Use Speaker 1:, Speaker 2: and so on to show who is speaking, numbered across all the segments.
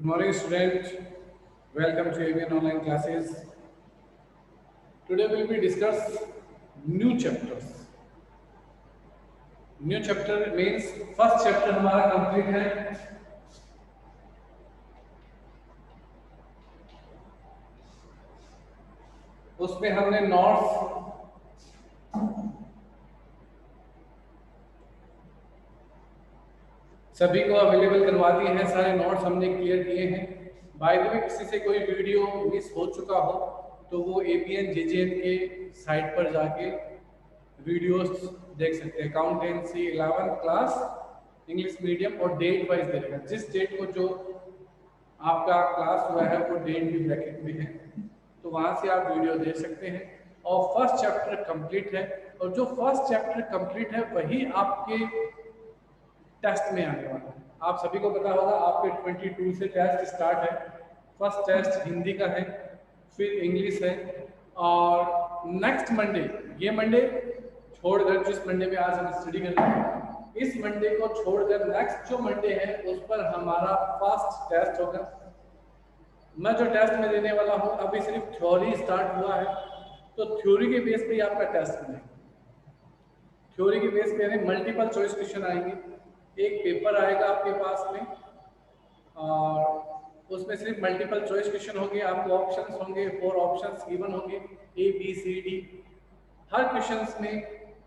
Speaker 1: Good morning, student. Welcome to ABN online classes. Today we will be discuss new chapters. New chapter means first chapter हमारा complete है. उसमें हमने notes सभी को available करवा दिए हैं. सारे नोट्स हमने क्लियर किए हैं. बाय द वे, किसी से कोई वीडियो मिस हो चुका हो तो वो ABN JJN के साइट पर जाके वीडियोस देख सकते हैं. Accountancy 11th class English medium और डेट वाइज देगा. जिस डेट को जो आपका क्लास हुआ है वो डेट भी ब्रैकेट में है, तो वहां से आप वीडियो देख सकते हैं. और फर्स्ट चैप्टर कंप्लीट है, और जो फर्स्ट चैप्टर कंप्लीट है वही आपके टेस्ट में आने वाला है. आप सभी को पता होगा आपके 22 से टेस्ट स्टार्ट है. फर्स्ट टेस्ट हिंदी का है, फिर इंग्लिश है, और नेक्स्ट मंडे, ये मंडे छोड़कर जिस मंडे में आज हम स्टडी कर रहे हैं, इस मंडे को छोड़कर नेक्स्ट जो मंडे है उस पर हमारा फर्स्ट टेस्ट होगा. मैं जो टेस्ट में देने वाला हूँ, अभी सिर्फ थ्योरी स्टार्ट हुआ है, तो थ्योरी के बेस पे आपका टेस्ट बनेगा. थ्योरी के बेस पे मल्टीपल चॉइस क्वेश्चन आएंगे. एक पेपर आएगा आपके पास में, और उसमें सिर्फ मल्टीपल चॉइस क्वेश्चन होंगे. आपको ऑप्शंस होंगे, 4 ऑप्शंस गिवन होंगे, A B C D. Her questions में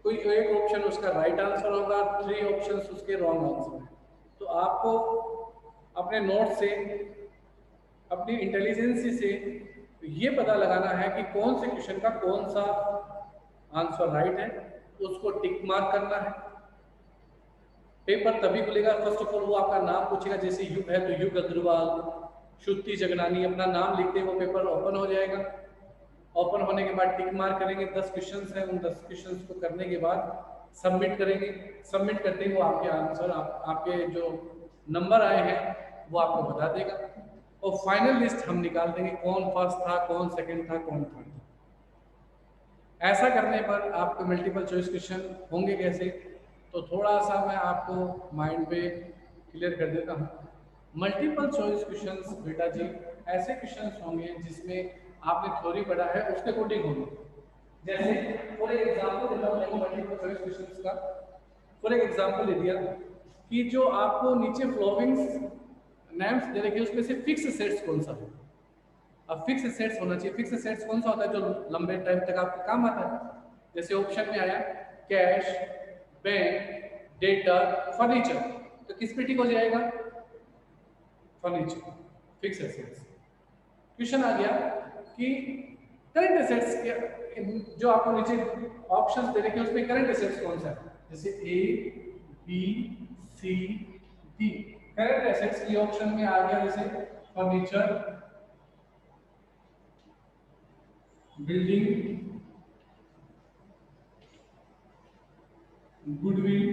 Speaker 1: कोई एक ऑप्शन उसका राइट आंसर होगा, 3 ऑप्शंस उसके रॉन्ग आंसर है. तो आपको अपने नोट से, अपनी इंटेलिजेंसी से ये पता लगाना है कि कौन से क्वेश्चन का कौन सा आंसर राइट है, उसको टिक मार्क करना है. पेपर तभी खुलेगा, फर्स्ट ऑफ ऑल वो आपका नाम पूछेगा. जैसे युग है तो युग अग्रवाल, श्रुति जगनानी, अपना नाम लिखते हैं वो पेपर ओपन हो जाएगा. ओपन होने के बाद टिक मार्क करेंगे. 10 क्वेश्चंस हैं, उन 10 क्वेश्चंस को करने के बाद सबमिट करेंगे. सबमिट करते ही वो आपके आंसर, आपके जो नंबर आए हैं वो आपको बता देगा. और फाइनल लिस्ट हम निकाल देंगे, कौन फर्स्ट था, कौन सेकंड था, कौन थर्ड था. ऐसा करने पर आपको मल्टीपल चॉइस क्वेश्चन होंगे कैसे, तो थोड़ा सा मैं आपको माइंड पे क्लियर कर देता हूँ. मल्टीपल चॉइस क्वेश्चंस बेटा जी ऐसे क्वेश्चंस होंगे जिसमें आपने थ्योरी पढ़ा है उसके अकॉर्डिंग होंगे. जैसे फॉर एग्जांपल देता हूँ मल्टीपल चॉइस क्वेश्चंस का. फॉर एग्जांपल ले दिया कि जो आपको नीचे फ्लोविंग्स नेम्स दे रखे उसमें से फिक्स सेट्स कौन सा है. अब फिक्स सेट्स होना चाहिए. फिक्स सेट्स कौन सा होता है जो लंबे टाइम तक आपके काम आता है. जैसे ऑप्शन में आया कैश, बैंक, डेटा, फर्नीचर, तो किस पे टिक हो जाएगा, फर्नीचर, फिक्स एसेट्स. क्वेश्चन आ गया कि करंट एसेट्स के जो आपको नीचे ऑप्शंस दे रखे उसमें करंट एसेट्स कौन सा है. जैसे A B C D. Current assets के ऑप्शन में आ गया जैसे फर्नीचर, बिल्डिंग, गुडविल,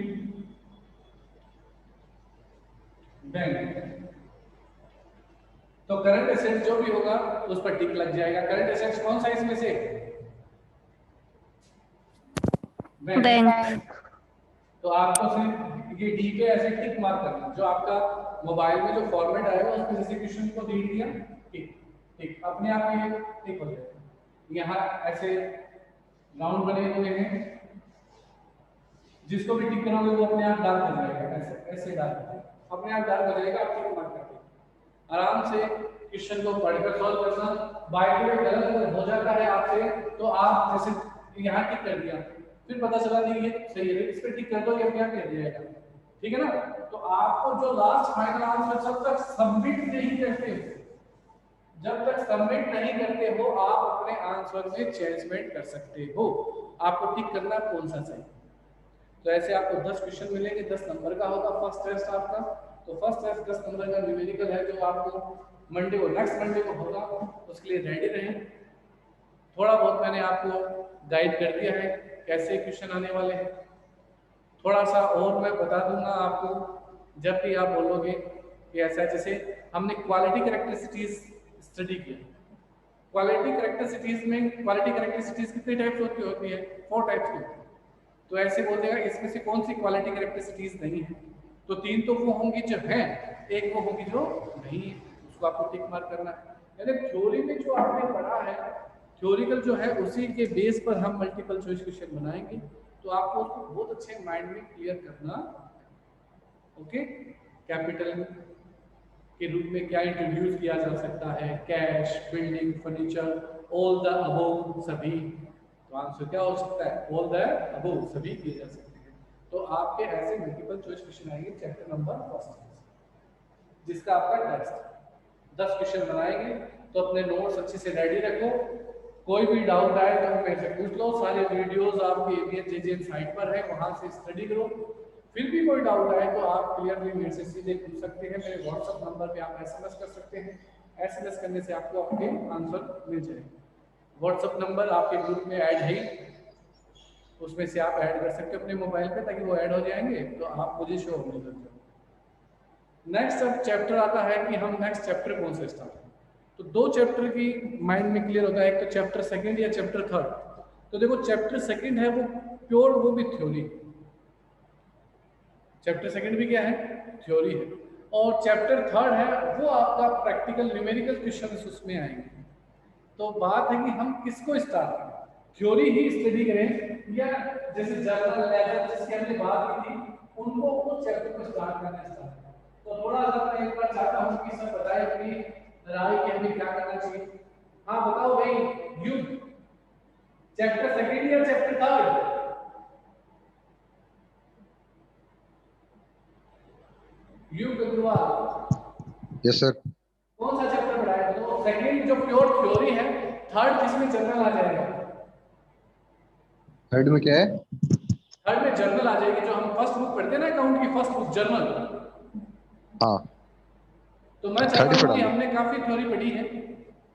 Speaker 1: बैंक. तो करंट एसेट जो भी होगा उस पर टिक लग जाएगा. करंट एसेट्स कौन सा इसमें से, बैंक. तो आपको सिर्फ ये डी पे ऐसे टिक मार्क करना. जो आपका मोबाइल में जो फॉर्मेट आएगा उसमें जैसे क्वेश्चन को रीड किया, टिक टिक, अपने आप ये टिक हो जाएगा. यहाँ ऐसे राउंड बने हुए हैं, जिसको भी टिक करोगे वो अपने आप डार्क हो जाएगा. ऐसे ऐसे डार्क अपने आप डार्क हो जाएगा. आप टिक मार्क करके आराम से क्वेश्चन को पढ़कर सॉल्व करना. बाय द वे गलत हो जाता है आपसे तो आप जैसे यहाँ टिक कर दिया, फिर पता चला नहीं ये सही है, इस पर टिक कर दो, ये अपने आप कर दिया. ठीक है ना. तो आपको जो लास्ट फाइनल आंसर जब तक सबमिट नहीं करते हो, जब तक सबमिट नहीं करते हो आप अपने आंसर में चेंजमेंट कर सकते हो. आपको टिक करना कौन सा सही. तो ऐसे आपको 10 क्वेश्चन मिलेंगे, 10 नंबर का होगा फर्स्ट टेस्ट आपका. तो फर्स्ट टेस्ट 10 नंबर का न्यूमेरिकल है जो आपको मंडे को, नेक्स्ट मंडे को होगा. उसके लिए रेडी रहें. थोड़ा बहुत मैंने आपको गाइड कर दिया है कैसे क्वेश्चन आने वाले हैं. थोड़ा सा और मैं बता दूंगा आपको जब भी आप बोलोगे कि ऐसा. जैसे हमने क्वालिटी कैरेक्टरिस्टिक्स स्टडी किया. क्वालिटी कैरेक्टरिस्टिक्स में क्वालिटी कैरेक्टरिस्टिक्स कितने टाइप्स की होती है, 4 टाइप्स की. तो ऐसे बोल देगा इसमें से कौन सी क्वालिटी कैरेक्टरिस्टिक्स नहीं है, तो 3 तो वो होंगी जो हैं, एक वो होगी जो नहीं है, उसको उसको आपको टिक मार्क करना है। यानी थ्योरी में जो आपने पढ़ा है, थ्योरिकल जो है उसी के बेस पर हम मल्टीपल चॉइस क्वेश्चन बनाएंगे, तो आपको उसको बहुत अच्छे माइंड में क्लियर करना। ओके, कैपिटल के रूप में क्या इंट्रोड्यूस किया जा सकता है, cash, building, furniture, all the above, सभी। तो आंसर क्या हो सकता है, ऑल द अबव, सभी किए जा सकते हैं। तो आपके ऐसे मल्टीपल चॉइस क्वेश्चन आएंगे चैप्टर नंबर फर्स्ट, जिसका आपका टेस्ट 10 क्वेश्चन बनाएंगे। तो अपने नोट्स अच्छे से रेडी रखो, कोई भी डाउट आए तो मेरे से पूछ लो। सारे वीडियोस आपके ABS JJN साइट पर है, वहां से स्टडी करो। फिर भी कोई डाउट आए तो आप क्लियरली मेरे से सीधे पूछ सकते हैं। मेरे व्हाट्सएप नंबर पे आप SMS कर सकते हैं। SMS करने से आपको आपके आंसर मिल जाएगा। व्हाट्सएप नंबर आपके ग्रुप में ऐड है, उसमें से आप ऐड कर सकते हो अपने मोबाइल पे, ताकि वो ऐड हो जाएंगे तो आप मुझे शो होने लग जाओ। नेक्स्ट अब चैप्टर आता है कि हम नेक्स्ट चैप्टर कौन सा स्टार्ट करें। तो दो चैप्टर की माइंड में क्लियर होता है, एक तो चैप्टर सेकंड या चैप्टर थर्ड। तो देखो चैप्टर सेकंड है वो प्योर, वो भी थ्योरी। चैप्टर सेकंड भी क्या है, थ्योरी है। और चैप्टर थर्ड है वो आपका प्रैक्टिकल न्यूमेरिकल क्वेश्चंस उसमें आएंगे। तो बात है कि हम किसको स्टार्ट करें, थ्योरी ही स्टडी करें या जैसे जनरल लेजर जिसकी हमने बात की थी उनको उस चैप्टर को स्टार्ट करना स्टार्ट करें। तो थोड़ा सा मैं एक बार चाहता हूं कि सब बताएं अपनी राय कि हमें क्या करना चाहिए। हाँ बताओ भाई, युद्ध चैप्टर सेकंड या चैप्टर थर्ड? युद्ध अग्रवाल,
Speaker 2: यस सर।
Speaker 1: कौन सा चैप्टर पढ़ा है? तो सेकंड जो प्योर थ्योरी है, थर्ड किसमें जनरल आ जाएगा?
Speaker 2: थर्ड में क्या है?
Speaker 1: थर्ड में जर्नल आ जाएगी। जो हम फर्स्ट बुक पढ़ते हैं ना अकाउंट की, फर्स्ट बुक जर्नल।
Speaker 2: हाँ,
Speaker 1: तो मैं
Speaker 2: थर्ड
Speaker 1: चाहता
Speaker 2: ही
Speaker 1: हूँ
Speaker 2: पढ़ा
Speaker 1: कि
Speaker 2: लो।
Speaker 1: हमने काफी थ्योरी पढ़ी है,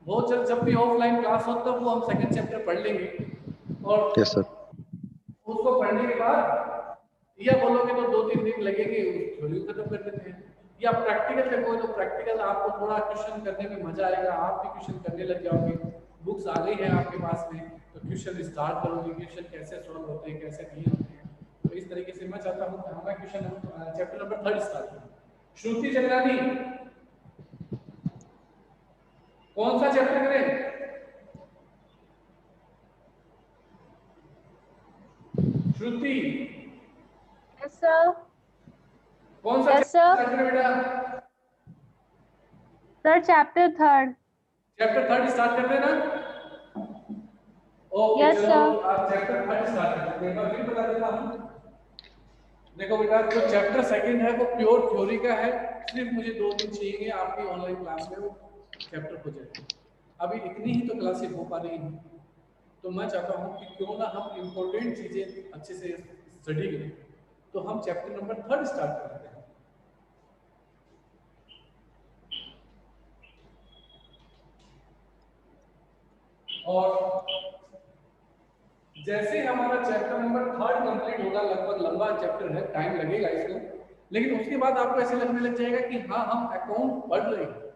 Speaker 1: बहुत जल्द जब भी ऑफलाइन क्लास हो तब वो हम सेकंड चैप्टर पढ़ लेंगे। और
Speaker 2: यस सर।
Speaker 1: उसको पढ़ने के बाद या बोलोगे तो 2-3 दिन लगेंगे, उस थ्योरी को खत्म कर देते हैं। या प्रैक्टिकल देखो तो प्रैक्टिकल आपको थोड़ा क्वेश्चन करने में मजा आएगा, आप भी क्वेश्चन करने लग जाओगे। बुक्स आ गई है आपके पास में, तो क्वेश्चन स्टार्ट करोगे, क्वेश्चन कैसे सॉल्व होते हैं कैसे नहीं होते हैं। तो इस तरीके से मैं चाहता हूँ कि हमारा क्वेश्चन चैप्टर नंबर 3 स्टार्ट करें। श्रुति जगरानी, कौन सा चैप्टर करें? श्रुति,
Speaker 3: यस सर।
Speaker 1: कौन सा
Speaker 3: यस
Speaker 1: चैप्टर
Speaker 3: सर।
Speaker 1: स्टार्ट करें बेटा?
Speaker 3: Sir chapter third.
Speaker 1: Chapter 3 start कर देना। ओके
Speaker 3: यस
Speaker 1: चलो
Speaker 3: सर।
Speaker 1: आप चैप्टर 3 स्टार्ट करते हैं। मैं फिर बता देता हूँ। देखो बेटा जो चैप्टर सेकंड है वो प्योर थ्योरी का है, सिर्फ मुझे 2 दिन चाहिए आपकी ऑनलाइन क्लास में वो चैप्टर हो जाए। अभी इतनी ही तो क्लासेस हो पा रही हैं, तो मैं चाहता हूँ कि क्यों ना हम इम्पोर्टेंट चीजें अच्छे से स्टडी करें। तो हम चैप्टर नंबर 3 स्टार्ट करते हैं। और जैसे हमारा चैप्टर नंबर 3 कंप्लीट होगा, लगभग लंबा चैप्टर है, टाइम लगेगा इसको, लेकिन उसके बाद आपको ऐसे लगने लग जाएगा कि हाँ हम अकाउंट पढ़ रहे हैं।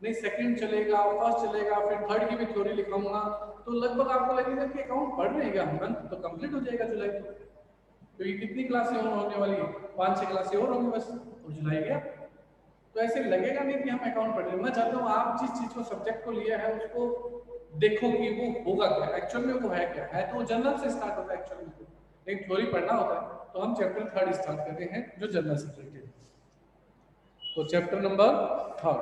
Speaker 1: नहीं सेकंड चलेगा, फर्स्ट चलेगा, फिर थर्ड की भी थ्योरी लिखाऊंगा, तो लगभग आपको लगेगा कि अकाउंट पढ़ रहे हैं हम, तो कंप्लीट हो जाएगा जुलाई तक। तो ये कितनी क्लासें और होने वाली है? 5-6 क्लासें और होंगी बस, और जुलाई गया। तो ऐसे लगेगा नहीं कि हम अकाउंट पढ़ रहे हैं। मैं चाहता हूँ आप जिस चीज को सब्जेक्ट को लिया है उसको देखो कि वो होगा क्या एक्चुअल में, वो है क्या है। तो वो जनरल से स्टार्ट होता है एक्चुअल में, लेकिन थ्योरी पढ़ना होता है। तो हम चैप्टर 3 स्टार्ट करते हैं जो जनरल से रिलेटेड। तो चैप्टर नंबर 3,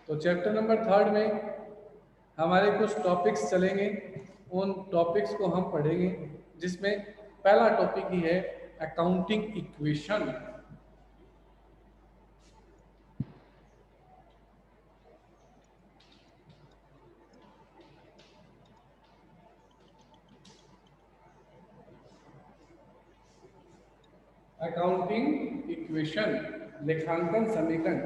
Speaker 1: तो चैप्टर नंबर 3 में हमारे कुछ टॉपिक्स चलेंगे, उन टॉपिक्स को हम पढ़ेंगे, जिसमें पहला टॉपिक ही है अकाउंटिंग इक्वेशन। अकाउंटिंग इक्वेशन, लेखांकन समीकरण।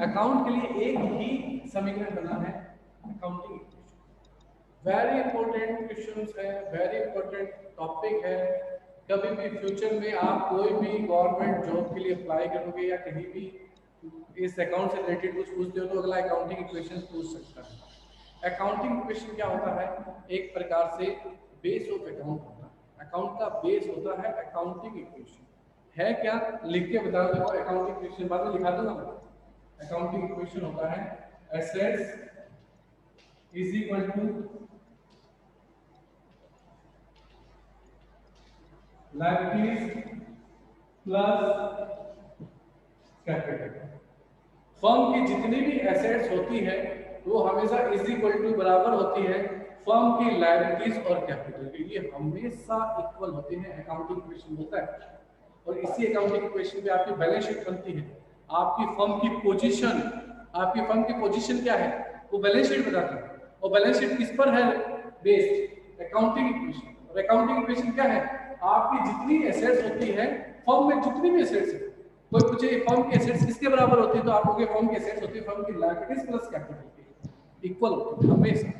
Speaker 1: अकाउंट के लिए एक ही समीकरण बना है, accounting equation. Very important questions है, वेरी इंपॉर्टेंट टॉपिक है। कभी भी फ्यूचर में आप कोई भी गवर्नमेंट जॉब के लिए अप्लाई करोगे या कहीं भी इस अकाउंट से रिलेटेड कुछ पूछते हो तो अगला अकाउंटिंग इक्वेशन पूछ सकता है। अकाउंटिंग इक्वेशन क्या होता है? एक प्रकार से बेस ऑफ अकाउंट होता है। अकाउंट का बेस होता है अकाउंटिंग इक्वेशन। है क्या, लिख के बताओ। देखो अकाउंटिंग इक्वेशन बाद में लिखा दूंगा मैं। अकाउंटिंग इक्वेशन होता है assets is equal to liabilities plus capital. Firm की जितनी भी एसेट्स होती है वो हमेशा इज इक्वल टू बराबर होती है फर्म की लायबिलिटीज और कैपिटल के। ये हमेशा इक्वल होते हैं, अकाउंटिंग इक्वेशन होता है। और इसी अकाउंटिंग इक्वेशन पे आपकी बैलेंस शीट बनती है। आपकी फर्म की पोजीशन, आपकी फर्म की पोजीशन क्या है वो बैलेंस शीट बताती है। और बैलेंस शीट किस पर है बेस्ड, अकाउंटिंग इक्वेशन। और अकाउंटिंग इक्वेशन क्या है, आपकी जितनी एसेट्स होती है फर्म में, जितनी भी एसेट्स है, कोई पूछे फर्म की एसेट्स किसके बराबर होती है तो आप कहोगे फर्म की एसेट्स होती है फर्म की लायबिलिटीज प्लस कैपिटल के इक्वल होती है हमेशा।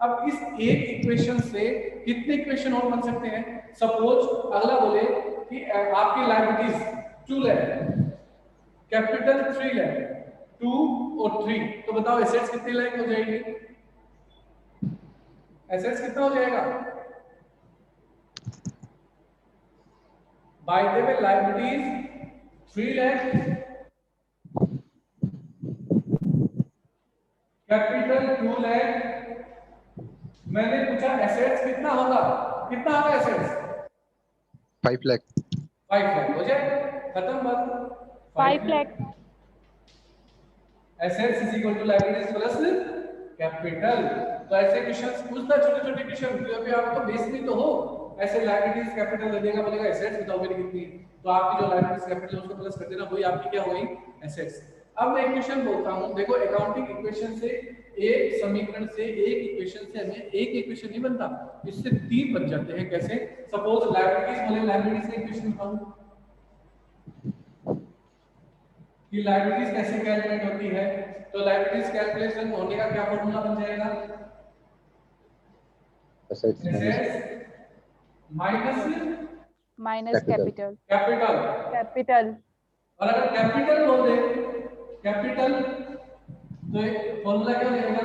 Speaker 1: अब इस एक इक्वेशन से कितने इक्वेशन और बन सकते हैं। सपोज अगला बोले कि आपकी लायबिलिटीज 2 लाख, कैपिटल 3 लाख, 2 और 3, तो बताओ एसेट्स कितनी लाख हो जाएगी, एसेट्स कितना हो जाएगा। By the way liabilities 3 lakh, capital 2 lakh. मैंने पूछा एसेट्स कितना होगा, कितना होगा एसेट्स
Speaker 2: 5 लाख।
Speaker 1: 5 लाख हो जाए, खत्म बात।
Speaker 3: 5 lakh.
Speaker 1: Assets is equal to liabilities plus capital. तो ऐसे क्वेश्चंस पूछता, छोटे छोटे क्वेश्चन क्योंकि आप तो बेस में तो हो। ऐसे लायबिलिटीज कैपिटल दे देगा, बोलेगा एसेट्स बताओ मेरी कितनी, तो आपकी जो लायबिलिटीज कैपिटल उसको प्लस कर देना, वही आपकी क्या हो गई एसेट्स। अब मैं इक्वेशन बोलता हूं, देखो अकाउंटिंग इक्वेशन से, एक समीकरण से, एक इक्वेशन से हमें एक इक्वेशन नहीं बनता, इससे 3 बन जाते हैं। कैसे, सपोज लायबिलिटीज बोले, लायबिलिटीज का इक्वेशन बताऊं कि लायबिलिटीज कैसे कैलकुलेट होती है। तो लायबिलिटीज कैलकुलेशन होने का क्या फॉर्मूला बन जाएगा,
Speaker 2: assets
Speaker 1: minus
Speaker 3: Minus capital.
Speaker 1: Capital.
Speaker 3: Capital.
Speaker 1: और अगर कैपिटल बोल दे, कैपिटल, तो फॉर्मूला क्या हो जाएगा,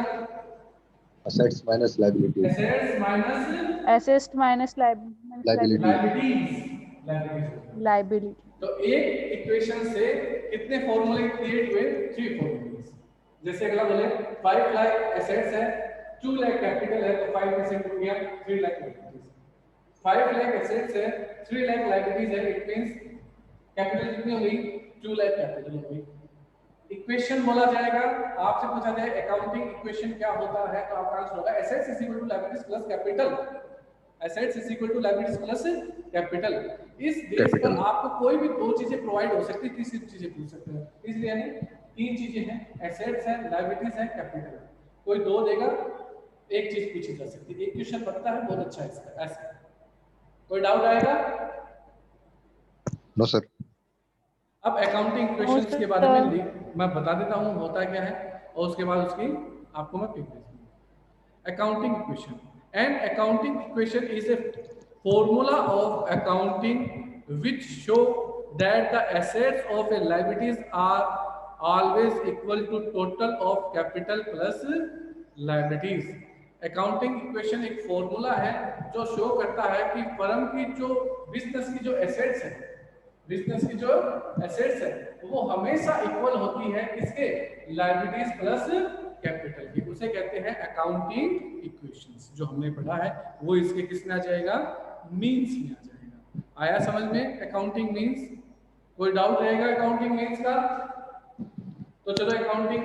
Speaker 2: assets minus liabilities.
Speaker 1: Assets minus
Speaker 3: Assets minus
Speaker 2: Liability.
Speaker 1: Liabilities.
Speaker 3: liability.
Speaker 1: तो एक इक्वेशन से कितने फॉर्मूले क्रिएट हुए, 3 फॉर्मूले। जैसे अगला बोले 5 लाख एसेट्स है, 2 लाख कैपिटल है, तो 5% हो गया 3 लाख लायबिलिटीज। 5 लाख एसेट्स है, 3 लाख लायबिलिटीज है, इट मींस कैपिटल कितनी हो गई, 2 लाख कैपिटल हो गई। इक्वेशन बोला जाएगा, आपसे पूछा जाए अकाउंटिंग इक्वेशन क्या होता है, तो आपका आंसर होगा assets is equal to liabilities plus capital. Assets is equal to liabilities plus capital. इस बेस पर आपको कोई भी 2 चीजें प्रोवाइड हो सकती है, तीसरी चीजें पूछ सकते हैं। इसलिए यानी 3 चीजें हैं, एसेट्स है, लायबिलिटीज है, कैपिटल। कोई 2 देगा, एक चीज पूछी जा सकती है। एक क्वेश्चन बनता है, बहुत अच्छा है इसका। ऐसा कोई डाउट आएगा?
Speaker 2: No sir.
Speaker 1: अब अकाउंटिंग इक्वेशंस के बारे में मैं बता देता हूँ होता क्या है, और उसके बाद उसकी आपको मैं पिक दे दूंगा। Accounting equation, an accounting equation is a formula of accounting which show that the assets of a liabilities are always equal to total of capital plus liabilities. Accounting equation एक फॉर्मूला है जो show करता है कि firm की जो business की जो एसेट्स है, बिजनेस की जो एसेट्स है वो हमेशा इक्वल होती है किसके, लायबिलिटीज प्लस कैपिटल की। उसे कहते हैं अकाउंटिंग इक्वेशंस। जो हमने पढ़ा है वो इसके किस में आ जाएगा, मीन्स में आ जाएगा। आया समझ में अकाउंटिंग मीन्स? कोई डाउट रहेगा अकाउंटिंग मीन्स का? तो चलो अकाउंटिंग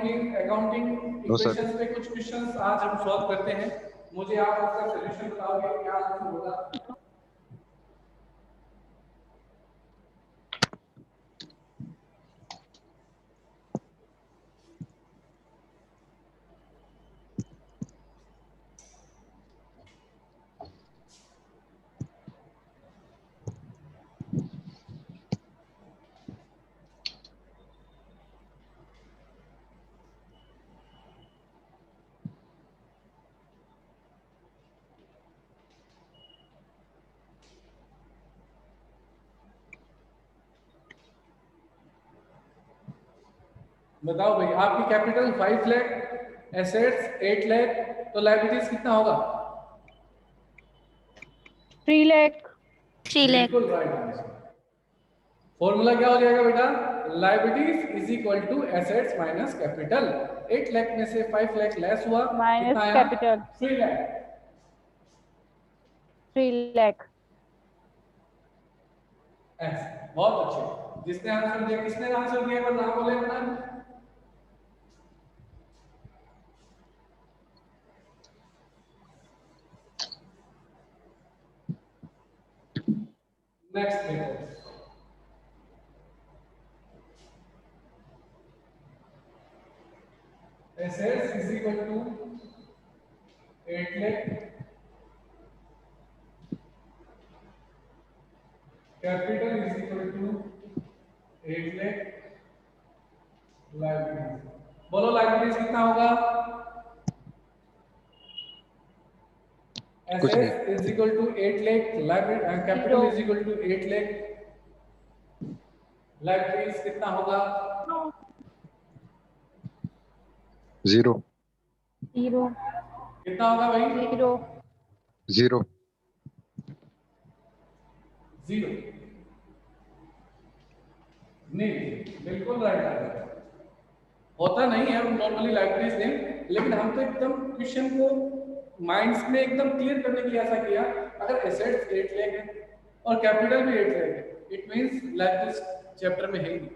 Speaker 1: इक्वेशंस पे कुछ क्वेश्चंस आज हम सॉल्व करते हैं। मुझे आप उसका सॉल्यूशन बताओगे, क्या आंसर होगा? बताओ भाई, आपकी कैपिटल 5 लाख, एसेट्स 8 लाख, तो लायबिलिटीज कितना होगा?
Speaker 3: 3 lakh.
Speaker 4: 3 lakh.
Speaker 1: बिल्कुल राइट आंसर। फॉर्मूला क्या हो जाएगा बेटा, liabilities is equal to assets minus capital. 8 lakh में से 5 लाख लेस हुआ,
Speaker 3: माइनस
Speaker 1: कितना आया,
Speaker 3: कैपिटल
Speaker 1: 3 लाख।
Speaker 3: 3 लाख।
Speaker 1: बहुत अच्छे, जिसने आंसर दिया, किसने आंसर दिया, पर नाम बोले अपना। नेक्स्ट देखो, assets is equal to 8 lakh, capital is equal to 8 lakh, liabilities, बोलो liabilities कितना होगा,
Speaker 2: कुछ नहीं।
Speaker 1: assets is equal to 8 lakh, liability capital
Speaker 3: Zero.
Speaker 1: is equal to 8 lakh, liabilities कितना होगा,
Speaker 2: 0
Speaker 3: 0
Speaker 1: कितना होगा भाई,
Speaker 3: 0
Speaker 2: 0
Speaker 1: 0 नहीं, बिल्कुल राइट है। होता नहीं है नॉर्मली लाइब्रेरीज ने, लेकिन हम तो एकदम क्वेश्चन को माइंड्स में एकदम क्लियर करने के लिए ऐसा किया। अगर एसेट्स 8 लाख है और कैपिटल भी 8 लाख है, इट मींस लाइब्रेरीज चैप्टर में है ही नहीं।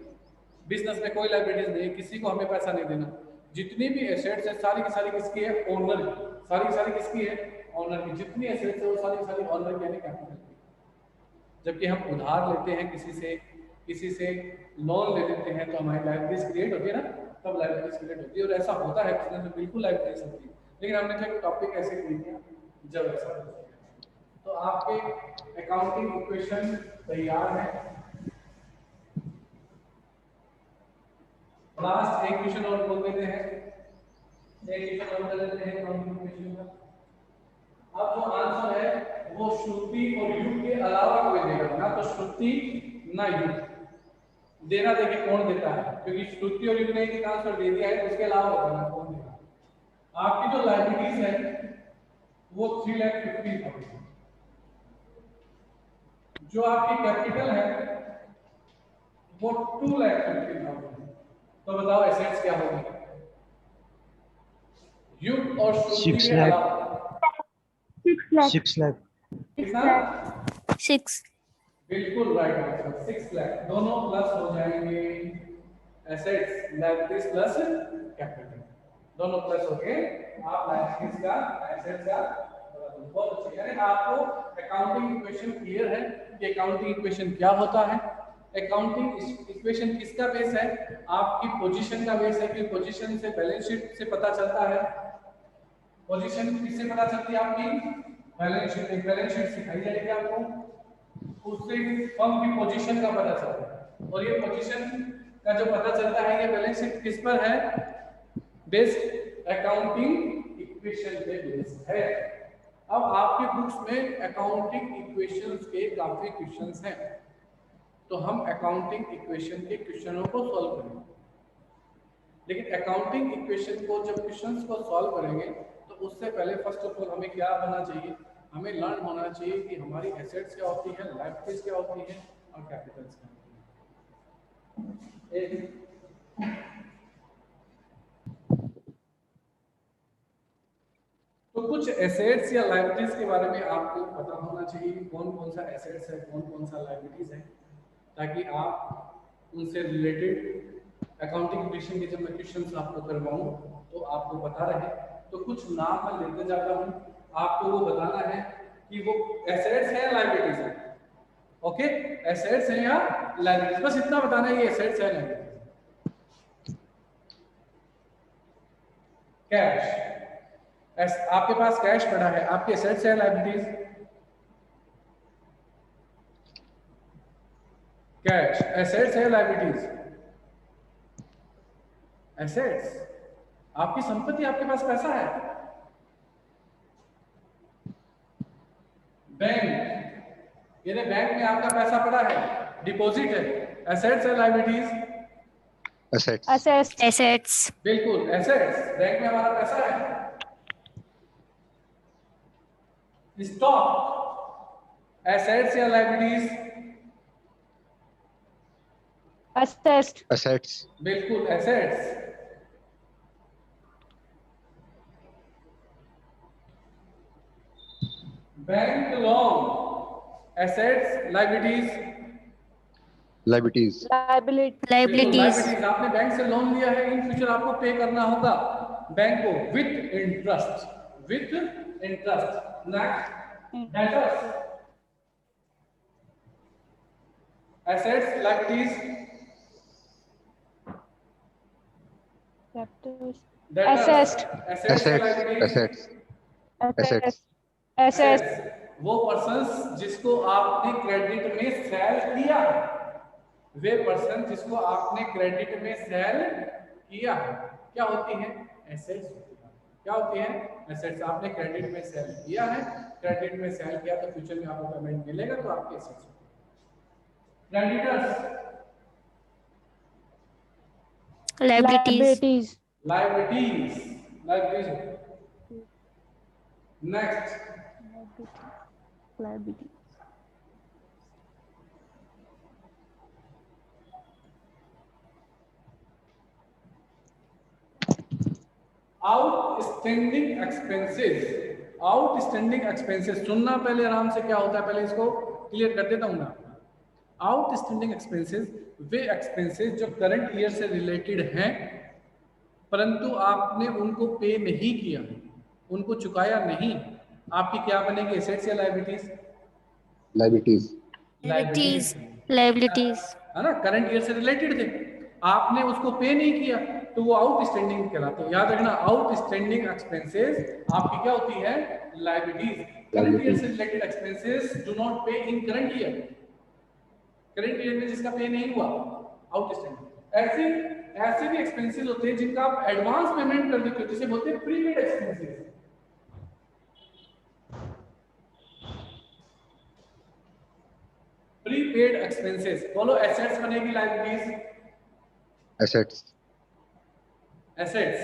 Speaker 1: बिजनेस में कोई लाइब्रेरीज नहीं है, किसी को हमें पैसा नहीं देना। जितनी भी एसेट्स है सारी की सारी किसकी है, ओनर की। सारी की सारी किसकी है, ओनर की। जितनी एसेट्स है वो सारी की सारी ओनर की, यानी कैपिटल की। जबकि हम उधार लेते हैं किसी से लोन ले लेते हैं, तो हमारी लाइब्रेरीज क्रिएट होती है ना, तब लाइब्रेरीज क्रिएट होती है। और ऐसा होता है बिजनेस में, बिल्कुल लाइब्रेरीज होती है। लेकिन हमने जो एक टॉपिक ऐसे क्रिएट किया जब ऐसा होता है। तो आपके अकाउंटिंग इक्वेशन तैयार है। लास्ट एक क्वेश्चन और बोल देते हैं, एक क्वेश्चन और कर देते हैं अकाउंटिंग इक्वेशन का। अब जो आंसर है वो श्रुति और युग के अलावा कोई देगा, ना तो श्रुति ना युग। देना देखिए कौन देता है, क्योंकि श्रुति और युग ने एक आंसर दे दिया है, उसके अलावा बताना कौन देगा। आपकी जो लायबिलिटीज है वो 3,50,000, जो आपकी कैपिटल है वो 2,50,000। तो बताओ एसेट्स क्या होगी, युग और श्रुति
Speaker 4: 6
Speaker 1: के
Speaker 4: लाख।
Speaker 1: अलावा।
Speaker 3: 6 लाख
Speaker 4: 6 लाख।
Speaker 1: कितना,
Speaker 5: 6
Speaker 1: बिल्कुल राइट आंसर 6 लाख। दोनों प्लस हो जाएंगे, एसेट्स लायबिलिटीज प्लस कैपिटल, दोनों प्लस होके आप लायबिलिटीज का एसेट्स का बहुत अच्छे। यानी आपको अकाउंटिंग इक्वेशन क्लियर है कि अकाउंटिंग इक्वेशन क्या होता है। अकाउंटिंग इक्वेशन किसका बेस है, आपकी पोजीशन का बेस है, कि पोजीशन से बैलेंस शीट से पता चलता है। पोजीशन किससे पता चलती है, आपकी बैलेंस शीट। एक बैलेंस शीट सिखाई जाएगी आपको, उससे फर्म की पोजीशन का पता चलता है। और ये पोजीशन का जो पता चलता है, ये बैलेंस शीट किस पर है, बेस्ड अकाउंटिंग इक्वेशन पे बेस्ड है। अब आपकी बुक्स में अकाउंटिंग इक्वेशंस के काफी क्वेश्चंस हैं, तो हम अकाउंटिंग इक्वेशन के क्वेश्चनों को सॉल्व करेंगे। लेकिन अकाउंटिंग इक्वेशन को जब क्वेश्चंस को सॉल्व करेंगे, तो उससे पहले फर्स्ट ऑफ ऑल हमें क्या होना चाहिए, हमें लर्न होना चाहिए कि हमारी एसेट्स क्या होती है, लायबिलिटीज क्या होती है और कैपिटल्स क्या होती है। तो कुछ एसेट्स या लायबिलिटीज के बारे में आपको पता होना चाहिए, कौन कौन सा एसेट्स है, कौन कौन सा लायबिलिटीज है, ताकि आप उनसे रिलेटेड अकाउंटिंग इक्वेशन के जब मैं क्वेश्चंस आपको करवाऊं तो आपको पता रहे। तो कुछ नाम मैं लेते जाता हूं, आपको वो बताना है कि वो एसेट्स है या लायबिलिटीज है। ओके, एसेट्स है या लायबिलिटीज, बस इतना बताना है, ये एसेट्स है लायबिलिटीज। कैश, आपके पास कैश पड़ा है, आपके एसेट्स है लायबिलिटीज, कैश एसेट्स है लायबिलिटीज, एसेट्स आपकी संपत्ति, आपके पास पैसा है। बैंक, यानी बैंक में आपका पैसा पड़ा है, डिपॉजिट है, एसेट्स है लायबिलिटीज,
Speaker 2: assets
Speaker 5: assets
Speaker 1: बिल्कुल एसेट्स, बैंक में हमारा पैसा है। स्टॉक एसेट्स या लायबिलिटीज,
Speaker 3: assessed,
Speaker 2: assets,
Speaker 1: बिल्कुल assets. Bank loan assets, liabilities,
Speaker 2: liabilities,
Speaker 3: liability,
Speaker 1: बिल्कुल
Speaker 4: liabilities,
Speaker 1: लायबिलिटीज। आपने बैंक से लोन लिया है, इन फ्यूचर आपको पे करना होगा बैंक को with interest, with interest. Next debtors, assets, liabilities,
Speaker 3: debtors,
Speaker 1: debtors,
Speaker 3: assessed,
Speaker 1: assets या
Speaker 2: assets,
Speaker 1: liabilities,
Speaker 2: assets,
Speaker 3: assessed,
Speaker 2: assets,
Speaker 3: assessed,
Speaker 1: assets. वो पर्सन्स जिसको आपने क्रेडिट में सेल किया, वे पर्सन जिसको आपने क्रेडिट में सेल किया, क्या होती है? एसेट्स। क्या होती है? एसेट्स। आपने क्रेडिट में सेल किया है, क्रेडिट में सेल किया तो फ्यूचर में आपको पेमेंट मिलेगा, तो आपके assets. Creditors,
Speaker 4: liabilities,
Speaker 3: liabilities,
Speaker 1: liabilities, liabilities. Next
Speaker 3: liability,
Speaker 1: outstanding expenses. Outstanding expenses सुनना पहले आराम से, क्या होता है पहले इसको क्लियर कर देता हूं मैं। आउटस्टैंडिंग एक्सपेंसेस वे एक्सपेंसेस जो करंट ईयर से रिलेटेड हैं, परंतु आपने उनको पे नहीं किया, उनको चुकाया नहीं, आपकी क्या बनेगी? एसेट्स या लायबिलिटीज?
Speaker 2: liabilities,
Speaker 4: liabilities, liabilities,
Speaker 1: है ना, करंट ईयर से रिलेटेड थे, आपने उसको पे नहीं किया तो वो आउटस्टैंडिंग कहलाते हैं। याद रखना, आउटस्टैंडिंग एक्सपेंसेस आपकी क्या होती है? लायबिलिटीज। करंट ईयर से रिलेटेड एक्सपेंसेस डू नॉट पे इन करंट ईयर। करंट ईयर में जिसका पे नहीं हुआ, आउटस्टैंडिंग। ऐसे भी एक्सपेंसेस होते हैं जिनका आप एडवांस पेमेंट कर देते हो, जिसे बोलते हैं प्रीपेड एक्सपेंसेस। प्रीपेड एक्सपेंसेस बोलो, एसेट्स बनेगी, लायबिलिटीज?
Speaker 2: assets,
Speaker 1: assets.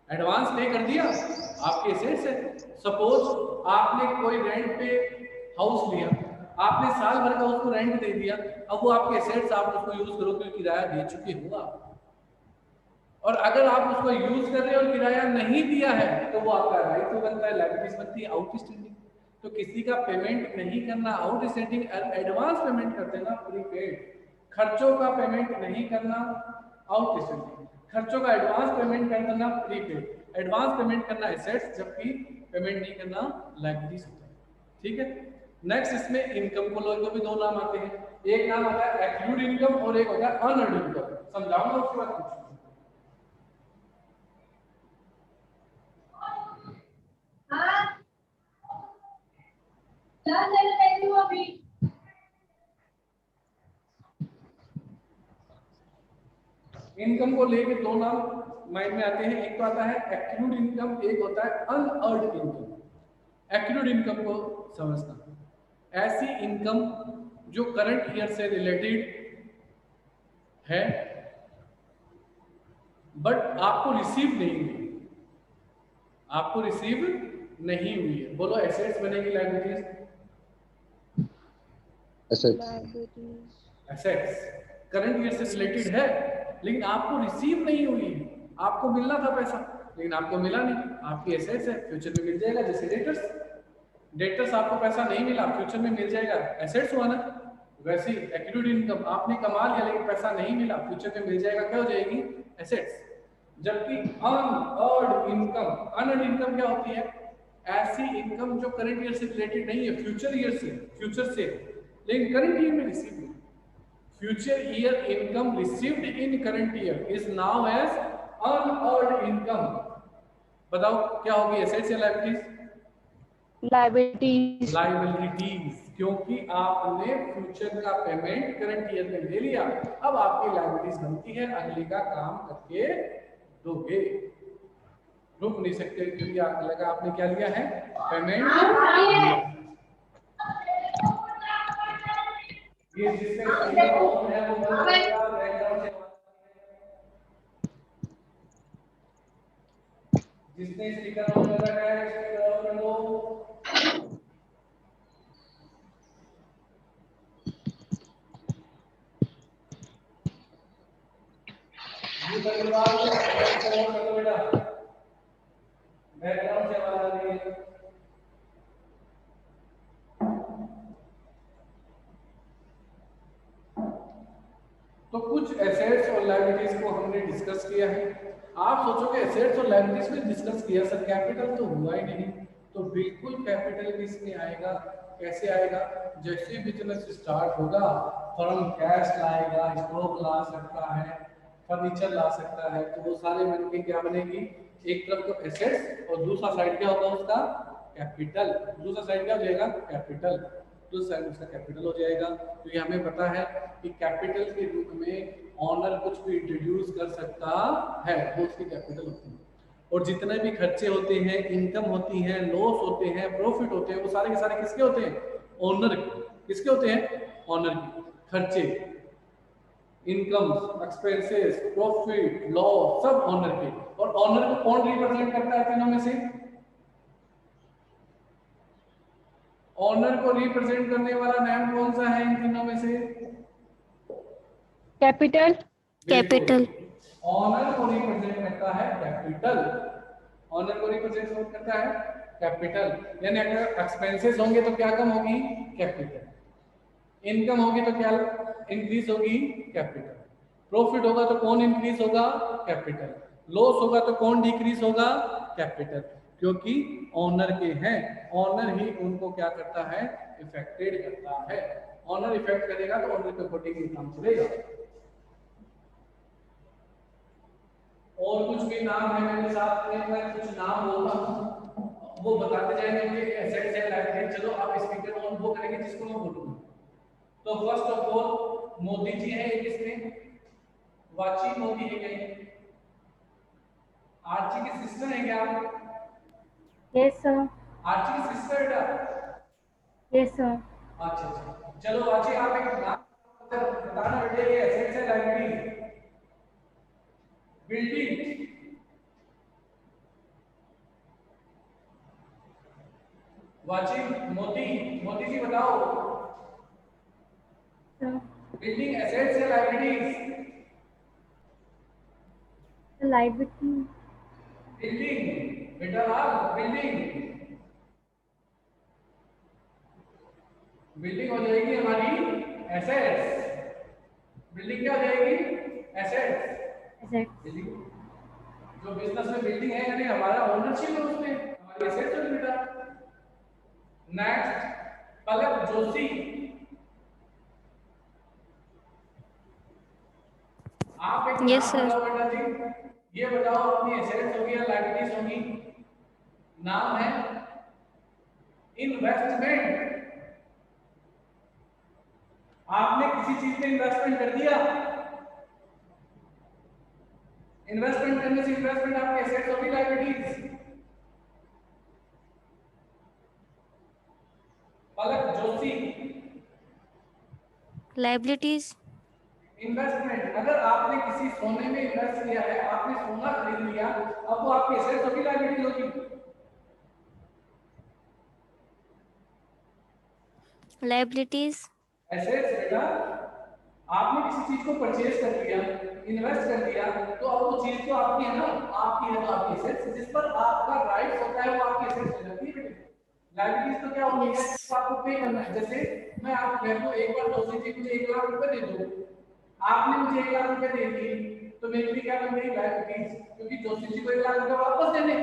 Speaker 1: एडवांस पे कर दिया, आपके एसेट्स है। सपोज आपने कोई रेंट पे हाउस लिया, आपने साल भर का उसको रेंट दे दिया, अब वो आपके एसेट्स, आप उसको यूज करो क्योंकि किराया दे चुके हो आप। और अगर आप उसको यूज कर रहे हो और किराया नहीं दिया है तो वो आपका राइट तो बनता है, लायबिलिटीज बनती है, आउटस्टैंडिंग। तो किसी का पेमेंट नहीं करना आउटस्टैंडिंग, एडवांस पेमेंट कर देना प्रीपेड। खर्चों का पेमेंट नहीं करना आउटस्टैंडिंग, खर्चों का एडवांस पेमेंट कर देना प्रीपेड। एडवांस पेमेंट करना एसेट्स, जबकि पेमेंट नहीं करना लायबिलिटीज होता है। ठीक है। नेक्स्ट इसमें इनकम को लोगों भी दो नाम आते हैं, एक नाम आता है एक्रूड इनकम और एक होता है अनअर्न्ड इनकम। समझाऊंगा उसके बाद कुछ। इनकम को लेके दो नाम माइंड में आते हैं, एक तो आता है एक्रूड इनकम, एक होता है अनअर्न्ड इनकम। एक्रूड इनकम को समझना, ऐसी इनकम जो करंट ईयर से रिलेटेड है बट आपको रिसीव नहीं हुई, आपको रिसीव नहीं हुई है। बोलो, एसेट्स बनेगी, liabilities?
Speaker 2: assets,
Speaker 3: liabilities,
Speaker 1: assets current year से रिलेटेड है लेकिन आपको रिसीव नहीं हुई, आपको मिलना था पैसा लेकिन आपको मिला नहीं, आपकी एसेट्स है, फ्यूचर में मिल जाएगा। जैसे डेटर्स, डेटर्स आपको पैसा नहीं मिला, फ्यूचर में मिल जाएगा, एसेट्स हुआ ना। वैसे ही एक्रूड इनकम, आपने कमा लिया लेकिन पैसा नहीं मिला, फ्यूचर में मिल जाएगा, क्या हो जाएगी? एसेट्स। जबकि अनअर्न्ड इनकम, अनअर्न्ड इनकम क्या होती है? ऐसी इनकम जो करंट ईयर से रिलेटेड नहीं है, फ्यूचर ईयर से, फ्यूचर से, लेकिन करंट ईयर में रिसीव हुई। Future year income received in current year is now as unearned income. बताओ क्या होगी, एसेट्स या लायबिलिटीज?
Speaker 3: liabilities,
Speaker 1: लायबिलिटीज, क्योंकि आपने फ्यूचर का पेमेंट करंट ईयर में ले लिया, अब आपकी लायबिलिटीज बनती है, अगले का काम करके दोगे। रुक नहीं सकते क्योंकि अगले का आपने क्या लिया है? पेमेंट। ये जिसमें ऑन है वो बंद करेगा, बैकग्राउंड से जिसने स्पीकर ऑन कर रखा है स्पीकर ऑफ कर दो। उसके बाद बैकग्राउंड कर लो बेटा, बैकग्राउंड से आवाज आ रही है। तो कुछ एसेट्स और लायबिलिटीज को हमने डिस्कस किया है। आप सोचोगे एसेट्स और लायबिलिटीज में डिस्कस किया सर, कैपिटल तो हुआ ही नहीं। तो बिल्कुल कैपिटल भी इसमें आएगा। कैसे आएगा? जैसे बिजनेस स्टार्ट होगा, फर्म कैश लाएगा, स्टॉक ला सकता है, फर्नीचर ला सकता है, तो वो सारे मिलके क्या बनेगी? एक तरफ तो एसेट्स और दूसरा साइड क्या होगा उसका? कैपिटल। दूसरा साइड क्या हो जाएगा? कैपिटल। दूसरा साइड उसका कैपिटल हो जाएगा। तो ये हमें पता है कि कैपिटल के रूप में ऑनर कुछ भी इंट्रोड्यूस कर सकता है, वो उसकी कैपिटल होती है। और जितने भी खर्चे होते हैं, इनकम होती है, लॉस होते हैं, प्रॉफिट होते हैं, वो सारे के सारे किसके होते हैं? ओनर के। किसके होते हैं? ओनर के। खर्चे, इनकम, एक्सपेंसेस, प्रॉफिट, लॉस सब ओनर के। और ओनर को कौन रिप्रेजेंट करता है तीनों में से? ओनर को रिप्रेजेंट करने वाला नाम कौन सा है इन तीनों में से?
Speaker 3: कैपिटल।
Speaker 4: Capital.
Speaker 1: ऑनर को रिप्रेजेंट करता है कैपिटल। ऑनर को रिप्रेजेंट कौन करता है? कैपिटल। यानी अगर एक्सपेंसेस होंगे तो क्या कम होगी? कैपिटल। इनकम होगी तो क्या इंक्रीज होगी? कैपिटल। प्रॉफिट होगा तो कौन इंक्रीज होगा? कैपिटल। लॉस होगा तो कौन डिक्रीज होगा? कैपिटल। क्योंकि ऑनर के हैं, ऑनर ही उनको क्या करता है? इफेक्टेड करता है। ऑनर इफेक्ट करेगा तो ऑनर के अकॉर्डिंग काम चलेगा। और कुछ भी नाम है मेरे साथ में, मैं कुछ नाम बोलता हूँ वो बताते जाएंगे कि एसेट्स है लायबिलिटी। चलो आप स्पीकर ऑन वो करेंगे जिसको मैं बोलूंगा। तो first of all Modi ji है एक, इसमें वाची मोदी है कहीं? आर्ची की सिस्टर है क्या?
Speaker 3: Yes sir.
Speaker 1: आर्ची की सिस्टर बेटा?
Speaker 3: Yes sir.
Speaker 1: अच्छा अच्छा, चलो आर्ची आप एक नाम बताना बेटे, ये एसेट्स है लायबिलिटी? बिल्डिंग। वाची मोदी, मोदी जी बताओ,
Speaker 3: सर
Speaker 1: बिल्डिंग एसेट्स है लायबिलिटीज?
Speaker 3: लाइबिलिटी।
Speaker 1: बिल्डिंग बेटा, आप बिल्डिंग, बिल्डिंग हो जाएगी हमारी एसेट्स। बिल्डिंग क्या हो जाएगी? एसेट्स।
Speaker 3: एसेट।
Speaker 1: बिल्डिंग जो बिजनेस में बिल्डिंग है यानी हमारा ओनरशिप है उसमें, हमारी एसेट्स होगी बेटा। नेक्स्ट पलक जोशी, आप एक
Speaker 4: Yes,
Speaker 1: नाम
Speaker 4: sir.
Speaker 1: बताओ बेटा जी, ये बताओ अपनी एसेट्स होगी या लायबिलिटीज होगी? नाम है इन्वेस्टमेंट। आपने किसी चीज में इन्वेस्टमेंट कर दिया, इन्वेस्टमेंट करने से इन्वेस्टमेंट आपकी एसेट्स होगी लायबिलिटीज? पलक जोशी,
Speaker 4: Liabilities.
Speaker 1: इन्वेस्टमेंट। अगर आपने किसी सोने में इन्वेस्ट किया है, आपने सोना खरीद लिया, अब वो आपकी एसेट्स होगी लायबिलिटी होगी?
Speaker 4: Liabilities.
Speaker 1: एसेट्स बेटा, आपने किसी चीज को परचेज कर लिया, इन्वेस्ट कर लिया, तो अब वो चीज तो आपकी है ना, आपकी है तो आपकी एसेट्स, जिस पर आपका राइट होता है वो आपकी एसेट्स हो जाती है। लायबिलिटीज तो क्या होती है?
Speaker 4: Yes.
Speaker 1: तो आपको पे करना है। जैसे मैं आपको कह दूं एक बार दोस्त जी मुझे 1 लाख रुपए दे दो, आपने मुझे 1 लाख रुपए दे दिए, तो मेरे लिए क्या बन गई? लायबिलिटीज, क्योंकि जोशी जी को 1 लाख रुपए वापस देने।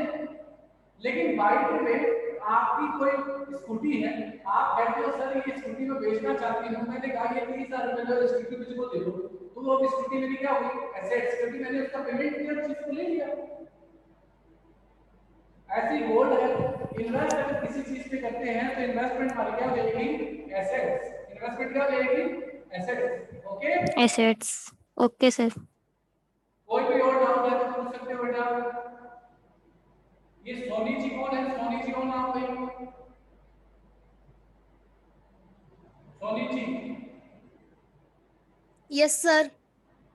Speaker 1: लेकिन बाइक पे आपकी कोई स्कूटी है, आप कहते हो सर ये स्कूटी में बेचना चाहती हूँ, मैंने कहा ये 30,000 रुपए लो, स्कूटी मुझको दे दो, तो वो स्कूटी मेरी क्या हुई? एसेट्स, क्योंकि मैंने उसका पेमेंट किया, चीज को ले लिया। ऐसी होल्ड है। इन्वेस्ट अगर किसी चीज पे करते हैं तो इन्वेस्टमेंट हमारी क्या हो जाएगी? एसेट्स। इन्वेस्टमेंट क्या हो जाएगी? Assets. Okay,
Speaker 4: Assets. Okay, sir.
Speaker 1: कोई भी और डाउट है तो पूछ सकते हो बेटा। ये सोनी जी कौन है? सोनी जी कौन नाम भाई? Soni ji,
Speaker 5: yes sir.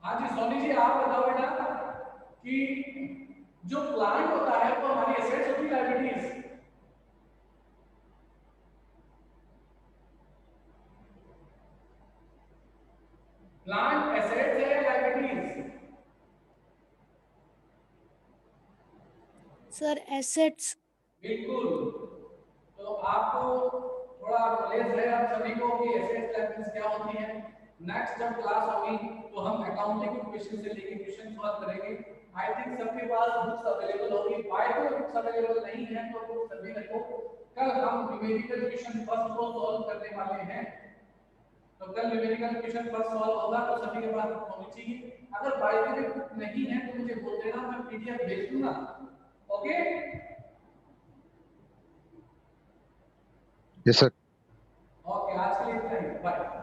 Speaker 1: हाँ जी सोनी जी, आप बताओ बेटा कि जो प्लांट होता है वो हमारी एसेट्स होती है लायबिलिटीज? प्लांट एसेट्स है लायबिलिटीज?
Speaker 5: Sir assets.
Speaker 1: बिल्कुल। तो आपको थोड़ा नॉलेज है आप सभी को कि एसेट्स लायबिलिटीज क्या होती है। नेक्स्ट जब क्लास होगी तो हम अकाउंटिंग के क्वेश्चन से लेके क्वेश्चन सॉल्व करेंगे। आई थिंक सबके पास बुक्स अवेलेबल होगी, by the way books available नहीं है तो बुक्स सभी रखो। कल हम न्यूमेरिकल क्वेश्चन फर्स्ट को सॉल्व करने वाले हैं, तो कल न्यूमेरिकल क्वेश्चन फर्स्ट सॉल्व होगा तो सभी के पास बुक होनी चाहिए। अगर बाय द वे बुक नहीं है तो मुझे बोल देना, मैं पीडीएफ भेज दूंगा। Okay
Speaker 2: Yes, sir.
Speaker 1: ओके, आज के लिए इतना ही, बाय।